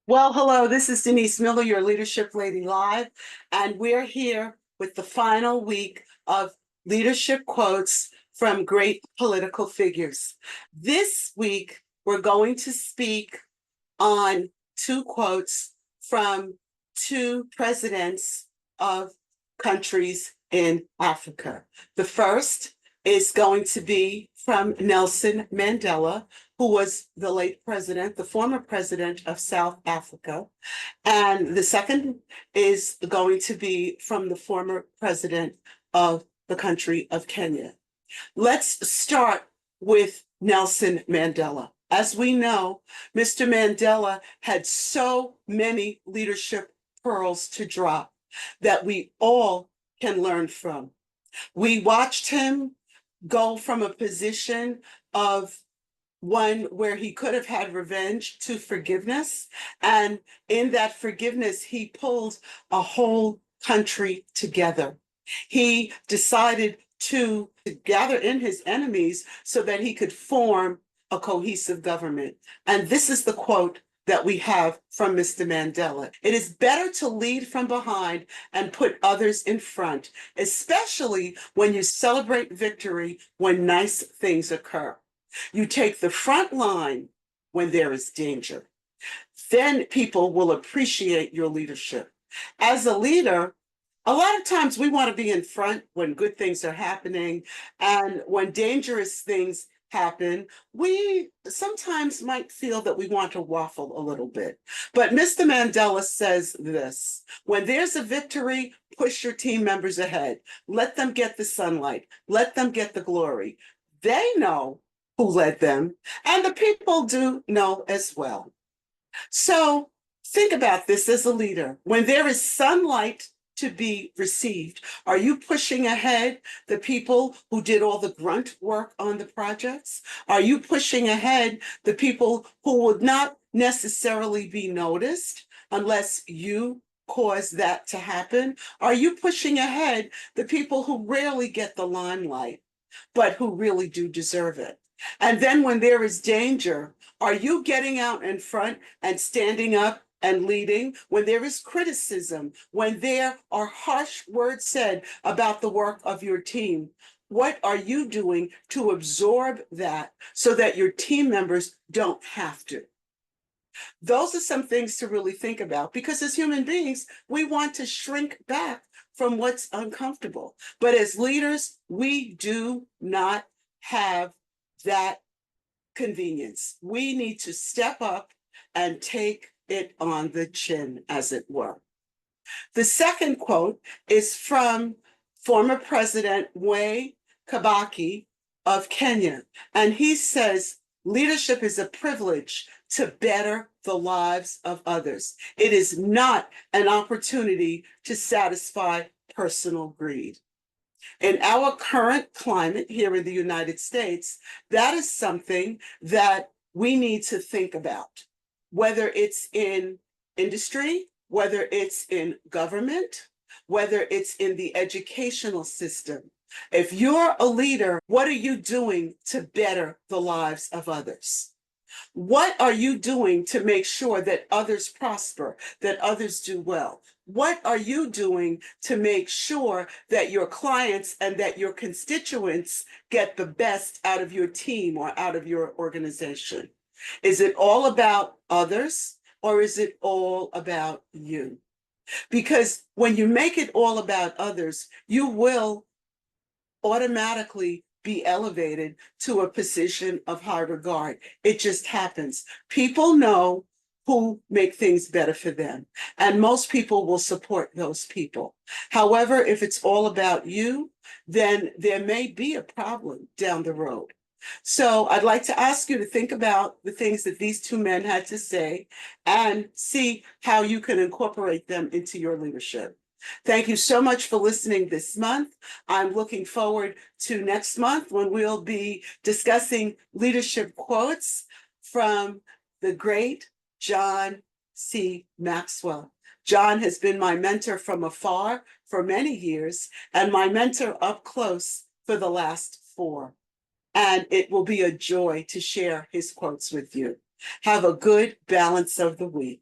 Well, hello, this is Denise Miller, your Leadership Lady Live, and we're here with the final week of leadership quotes from great political figures. This week, we're going to speak on two quotes from two presidents of countries in Africa. The first is going to be from Nelson Mandela, who was the late president, the former president of South Africa. And the second is going to be from the former president of the country of Kenya. Let's start with Nelson Mandela. As we know, Mr. Mandela had so many leadership pearls to drop that we all can learn from. We watched him go from a position of one where he could have had revenge to forgiveness. And in that forgiveness, he pulled a whole country together. He decided to gather in his enemies so that he could form a cohesive government. And this is the quote that we have from Mr. Mandela. It is better to lead from behind and put others in front, especially when you celebrate victory when nice things occur. You take the front line when there is danger. Then people will appreciate your leadership. As a leader, a lot of times we want to be in front when good things are happening, and when dangerous things happen, we sometimes might feel that we want to waffle a little bit. But Mr. Mandela says this: when there's a victory, push your team members ahead. Let them get the sunlight. Let them get the glory. They know who led them, and the people do know as well. So think about this as a leader. When there is sunlight to be received, are you pushing ahead the people who did all the grunt work on the projects? Are you pushing ahead the people who would not necessarily be noticed unless you cause that to happen? Are you pushing ahead the people who rarely get the limelight, but who really do deserve it? And then when there is danger, are you getting out in front and standing up and leading? When there is criticism, when there are harsh words said about the work of your team, what are you doing to absorb that so that your team members don't have to? Those are some things to really think about, because as human beings, we want to shrink back from what's uncomfortable. But as leaders, we do not have that convenience. We need to step up and take it on the chin, as it were. The second quote is from former President Kibaki of Kenya, and he says, leadership is a privilege to better the lives of others. It is not an opportunity to satisfy personal greed. In our current climate here in the United States, that is something that we need to think about, whether it's in industry, whether it's in government, whether it's in the educational system. If you're a leader, what are you doing to better the lives of others? What are you doing to make sure that others prosper, that others do well? What are you doing to make sure that your clients and that your constituents get the best out of your team or out of your organization? Is it all about others, or is it all about you? Because when you make it all about others, you will automatically be elevated to a position of high regard. It just happens. People know who make things better for them, and most people will support those people. However, if it's all about you, then there may be a problem down the road. So I'd like to ask you to think about the things that these two men had to say and see how you can incorporate them into your leadership. Thank you so much for listening this month. I'm looking forward to next month when we'll be discussing leadership quotes from the great John C. Maxwell. John has been my mentor from afar for many years and my mentor up close for the last 4. And it will be a joy to share his quotes with you. Have a good balance of the week.